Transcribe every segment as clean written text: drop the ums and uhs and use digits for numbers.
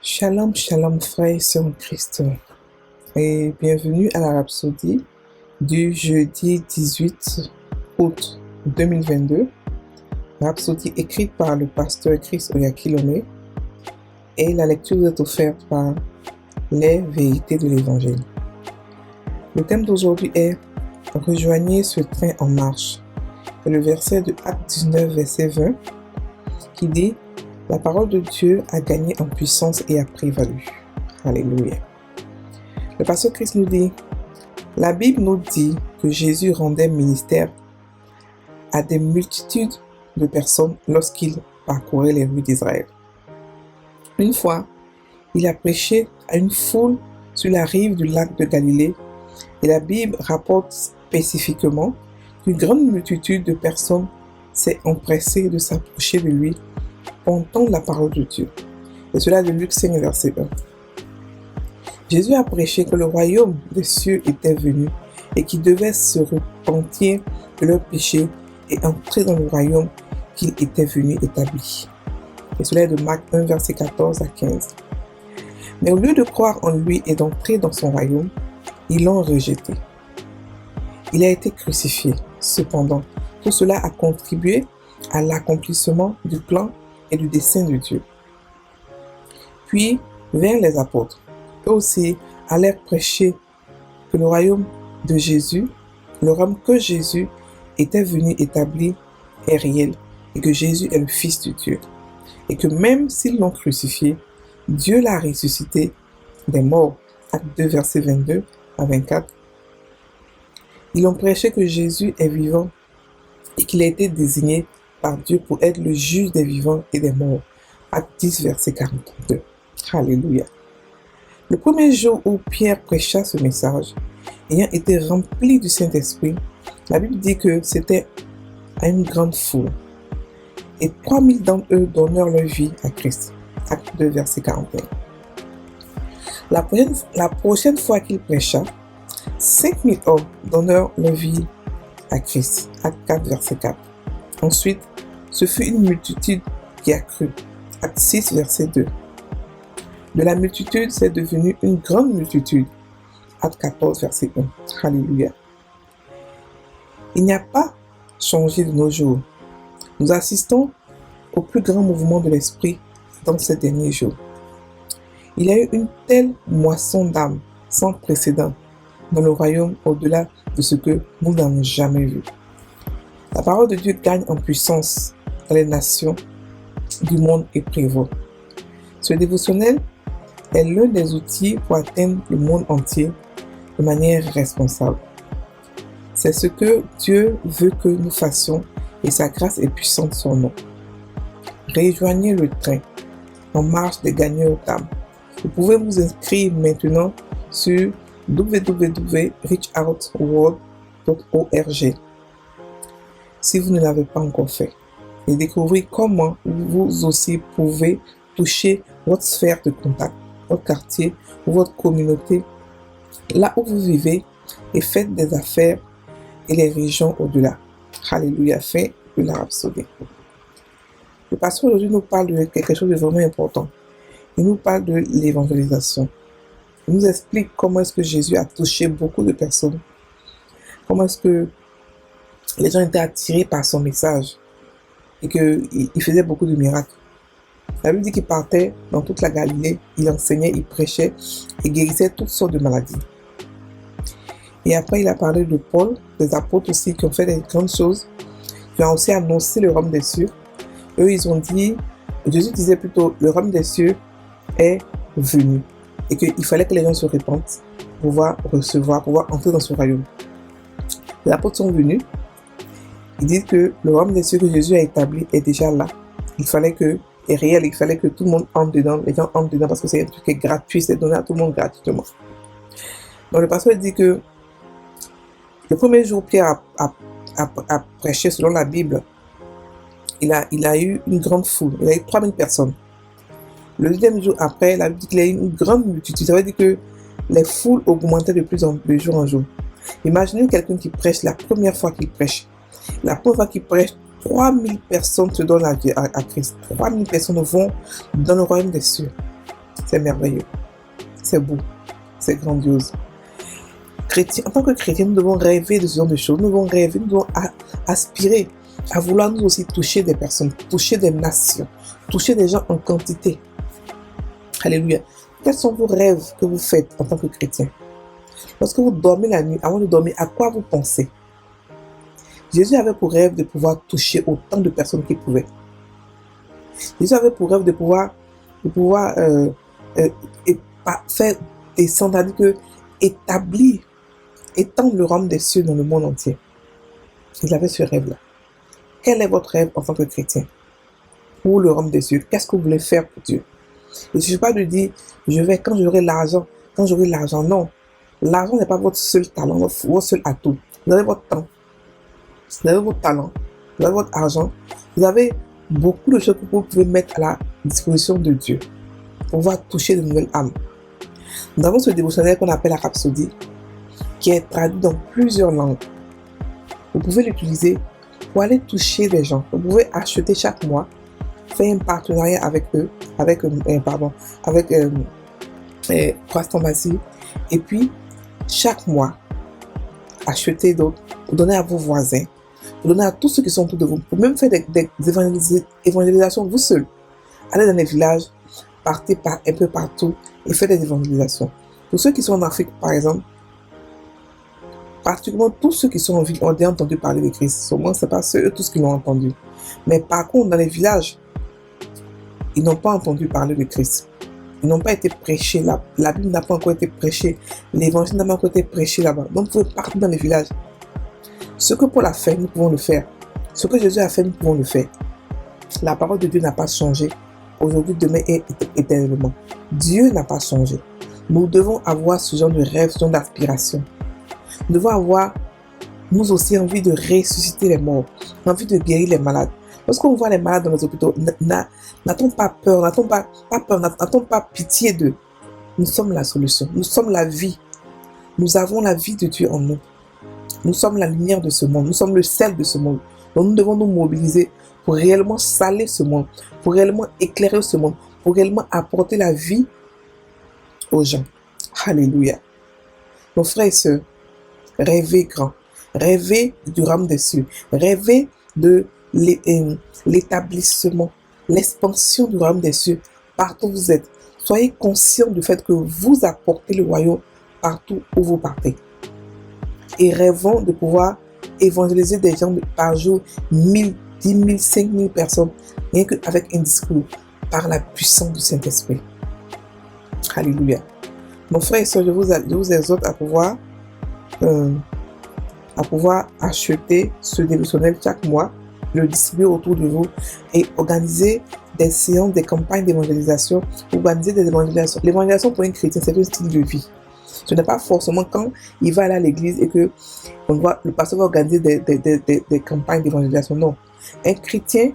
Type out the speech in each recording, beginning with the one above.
Shalom, shalom frères et sœurs en Christ et bienvenue à la Rhapsodie du jeudi 18 août 2022. Rhapsodie écrite par le pasteur Chris Oyakilome et la lecture vous est offerte par les vérités de l'Évangile. Le thème d'aujourd'hui est « Rejoignez ce train en marche ». C'est le verset de Acte 19, verset 20 qui dit « La parole de Dieu a gagné en puissance et a prévalu. » Alléluia. Le pasteur Christ nous dit « La Bible nous dit que Jésus rendait ministère à des multitudes de personnes lorsqu'il parcourait les rues d'Israël. Une fois, il a prêché à une foule sur la rive du lac de Galilée et la Bible rapporte spécifiquement qu'une grande multitude de personnes s'est empressée de s'approcher de lui pour entendre la parole de Dieu. Et cela de Luc 5, verset 1. Jésus a prêché que le royaume des cieux était venu et qu'ils devaient se repentir de leurs péchés et entrer dans le royaume qu'il était venu établir. Et cela est de Marc 1, verset 14 à 15. Mais au lieu de croire en lui et d'entrer dans son royaume, ils l'ont rejeté. Il a été crucifié. Cependant, tout cela a contribué à l'accomplissement du plan et du dessein de Dieu. Puis vinrent les apôtres. Eux aussi allèrent prêcher que le royaume de Jésus, le royaume que Jésus était venu établir est réel et que Jésus est le Fils de Dieu. Et que même s'ils l'ont crucifié, Dieu l'a ressuscité des morts. Acte 2, verset 22 à 24. Ils ont prêché que Jésus est vivant et qu'il a été désigné par Dieu pour être le juge des vivants et des morts. Acte 10, verset 42. Alléluia. Le premier jour où Pierre prêcha ce message, ayant été rempli du Saint-Esprit, la Bible dit que c'était à une grande foule. Et 3000 d'entre eux donnèrent leur vie à Christ. Acte 2, verset 41. La prochaine fois qu'il prêcha, 5000 hommes donnèrent leur vie à Christ. Acte 4, verset 4. Ensuite, ce fut une multitude qui a cru. Acte 6, verset 2. De la multitude, c'est devenu une grande multitude. Acte 14, verset 1. Alléluia. Il n'y a pas changé de nos jours. Nous assistons au plus grand mouvement de l'esprit dans ces derniers jours. Il y a eu une telle moisson d'âmes sans précédent dans le royaume au-delà de ce que nous n'avons jamais vu. La parole de Dieu gagne en puissance dans les nations du monde et prévaut. Ce dévotionnel est l'un des outils pour atteindre le monde entier de manière responsable. C'est ce que Dieu veut que nous fassions et sa grâce est puissante sur nous. Rejoignez le train en marche des gagneurs d'âmes. Vous pouvez vous inscrire maintenant sur www.reachoutworld.org si vous ne l'avez pas encore fait et découvrir comment vous aussi pouvez toucher votre sphère de contact, votre quartier ou votre communauté, là où vous vivez et faites des affaires et les régions au-delà. Alléluia, fin de la Rhapsodie. Le pasteur aujourd'hui nous parle de quelque chose de vraiment important. Il nous parle de l'évangélisation. Il nous explique comment est-ce que Jésus a touché beaucoup de personnes. Comment est-ce que les gens étaient attirés par son message et qu'il faisait beaucoup de miracles. La Bible dit qu'il partait dans toute la Galilée, il enseignait, il prêchait et guérissait toutes sortes de maladies. Et après, il a parlé de Paul, des apôtres aussi qui ont fait des grandes choses, qui ont aussi annoncé le royaume des cieux. Eux, ils ont dit, Jésus disait plutôt, le royaume des cieux est venu et qu'il fallait que les gens se répandent pour pouvoir recevoir, pour pouvoir entrer dans ce royaume. Les apôtres sont venus. Ils disent que le royaume des cieux que Jésus a établi est déjà là. Il fallait que tout le monde entre dedans, les gens entrent dedans parce que c'est un truc qui est gratuit, c'est donné à tout le monde gratuitement. Donc le pasteur dit que le premier jour Pierre a prêché selon la Bible, il a eu une grande foule, il a eu 3000 personnes. Le deuxième jour après, la Bible dit qu'il a eu une grande multitude, ça veut dire que les foules augmentaient de plus en plus de jour en jour. Imaginez quelqu'un qui prêche la première fois qu'il prêche. La première fois qu'il prêche, 3000 personnes se donnent à Christ. 3000 personnes vont dans le royaume des cieux. C'est merveilleux. C'est beau. C'est grandiose. En tant que chrétiens, nous devons rêver de ce genre de choses. Nous devons rêver, nous devons aspirer à vouloir nous aussi toucher des personnes, toucher des nations, toucher des gens en quantité. Alléluia. Quels sont vos rêves que vous faites en tant que chrétien? Lorsque vous dormez la nuit, avant de dormir, à quoi vous pensez? Jésus avait pour rêve de pouvoir toucher autant de personnes qu'il pouvait. Jésus avait pour rêve de pouvoir faire descendre, c'est-à-dire que établir, étendre le royaume des cieux dans le monde entier. Il avait ce rêve-là. Quel est votre rêve en tant que chrétien? Pour le royaume des cieux, qu'est-ce que vous voulez faire pour Dieu? Il ne suffit pas de dire, je vais quand j'aurai l'argent. Non. L'argent n'est pas votre seul talent, votre seul atout. Vous avez votre temps. Vous avez votre talent. Vous avez votre argent. Vous avez beaucoup de choses que vous pouvez mettre à la disposition de Dieu pour pouvoir toucher de nouvelles âmes. Nous avons ce dévotionnel qu'on appelle la Rhapsodie, qui est traduit dans plusieurs langues. Vous pouvez l'utiliser pour aller toucher des gens. Vous pouvez acheter chaque mois, faire un partenariat avec eux, avec Christ Embassy, et puis chaque mois, acheter d'autres, pour donner à vos voisins, pour donner à tous ceux qui sont autour de vous, pour même faire des évangélisations vous seuls. Allez dans les villages, partez un peu partout et faites des évangélisations. Pour ceux qui sont en Afrique, par exemple, particulièrement tous ceux qui sont en ville ont déjà entendu parler de Christ. Au moins, ce n'est pas eux tous qui l'ont entendu. Mais par contre, dans les villages, ils n'ont pas entendu parler de Christ. Ils n'ont pas été prêchés. La Bible n'a pas encore été prêchée. L'évangile n'a pas encore été prêché là-bas. Donc, vous pouvez partir dans les villages. Ce que Paul a fait, nous pouvons le faire. Ce que Jésus a fait, nous pouvons le faire. La parole de Dieu n'a pas changé. Aujourd'hui, demain et éternellement. Dieu n'a pas changé. Nous devons avoir ce genre de rêve, ce genre d'aspiration. Nous devons avoir, nous aussi, envie de ressusciter les morts, envie de guérir les malades. Lorsqu'on voit les malades dans les hôpitaux, n'attends pas peur, n'attends pas pitié d'eux. Nous sommes la solution, nous sommes la vie. Nous avons la vie de Dieu en nous. Nous sommes la lumière de ce monde, nous sommes le sel de ce monde. Donc nous devons nous mobiliser pour réellement saler ce monde, pour réellement éclairer ce monde, pour réellement apporter la vie aux gens. Alléluia. Nos frères et sœurs, rêvez grand, rêvez du royaume des cieux, rêvez de l'établissement, l'expansion du royaume des cieux partout où vous êtes. Soyez conscients du fait que vous apportez le royaume partout où vous partez. Et rêvons de pouvoir évangéliser des gens par jour, 1000, 10 000, 5 000 personnes, rien qu'avec un discours, par la puissance du Saint-Esprit. Alléluia. Mon frère et soeur, je vous exhorte à pouvoir acheter ce dévotionnel chaque mois, le distribuer autour de vous et organiser des séances, des campagnes d'évangélisation, organiser des évangélisations. L'évangélisation pour un chrétien, c'est un style de vie. Ce n'est pas forcément quand il va aller à l'église et que le pasteur va organiser des campagnes d'évangélisation. Non. Un chrétien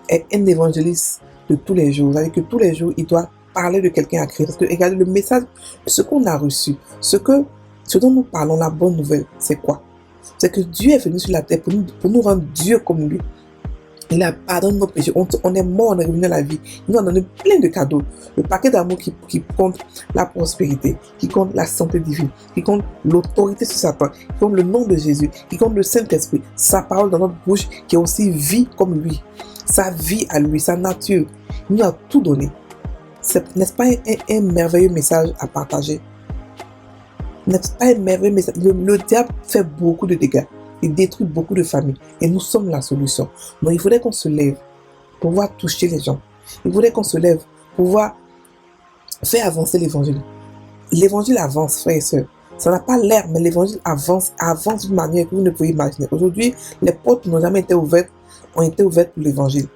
est un évangéliste de tous les jours. C'est-à-dire que tous les jours, il doit parler de quelqu'un à Christ. Parce que, regardez, le message, ce qu'on a reçu, ce dont nous parlons, la bonne nouvelle, c'est quoi? C'est que Dieu est venu sur la terre pour nous rendre Dieu comme lui. Il a pardonné nos péchés. On est mort, on est revenu à la vie. Il nous a donné plein de cadeaux. Le paquet d'amour qui compte la prospérité, qui compte la santé divine, qui compte l'autorité sur Satan, qui compte le nom de Jésus, qui compte le Saint-Esprit, sa parole dans notre bouche, qui est aussi vie comme lui. Sa vie à lui, sa nature. Il nous a tout donné. N'est-ce pas un merveilleux message à partager? N'est-ce pas un merveilleux message? Le diable fait beaucoup de dégâts. Il détruit beaucoup de familles. Et nous sommes la solution. Donc il faudrait qu'on se lève pour pouvoir toucher les gens. Il faudrait qu'on se lève pour pouvoir faire avancer l'évangile. L'évangile avance, frères et sœurs. Ça n'a pas l'air, mais l'évangile avance d'une manière que vous ne pouvez imaginer. Aujourd'hui, les portes n'ont jamais été ouvertes, ont été ouvertes pour l'évangile.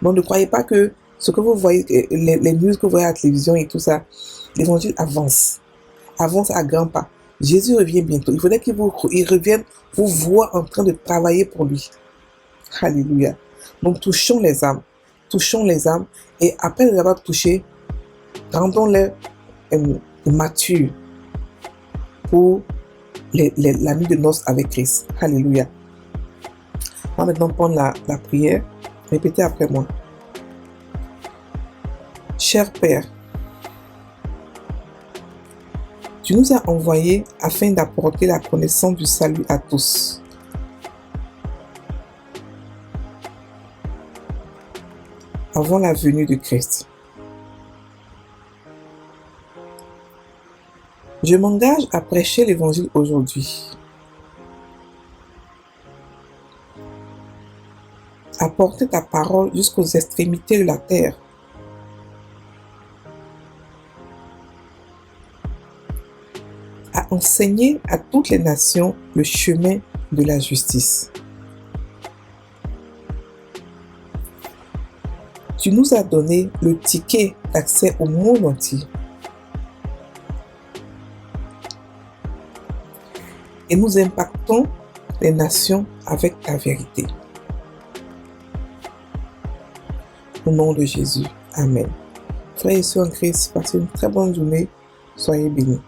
Donc ne croyez pas que ce que vous voyez, les news que vous voyez à la télévision et tout ça, l'évangile avance. Avance à grands pas. Jésus revient bientôt. Il faudrait qu'il revienne vous voir en train de travailler pour lui. Alléluia. Donc touchons les âmes. Touchons les âmes. Et après les avoir touchées, rendons-les matures pour la nuit de noces avec Christ. Alléluia. On va maintenant prendre la prière. Répétez après moi. Cher Père, Tu nous as envoyés afin d'apporter la connaissance du salut à tous. Avant la venue de Christ. Je m'engage à prêcher l'Évangile aujourd'hui. À porter ta parole jusqu'aux extrémités de la terre. À enseigner à toutes les nations le chemin de la justice. Tu nous as donné le ticket d'accès au monde entier. Et nous impactons les nations avec ta vérité. Au nom de Jésus. Amen. Frères et sœurs en Christ, passez une très bonne journée. Soyez bénis.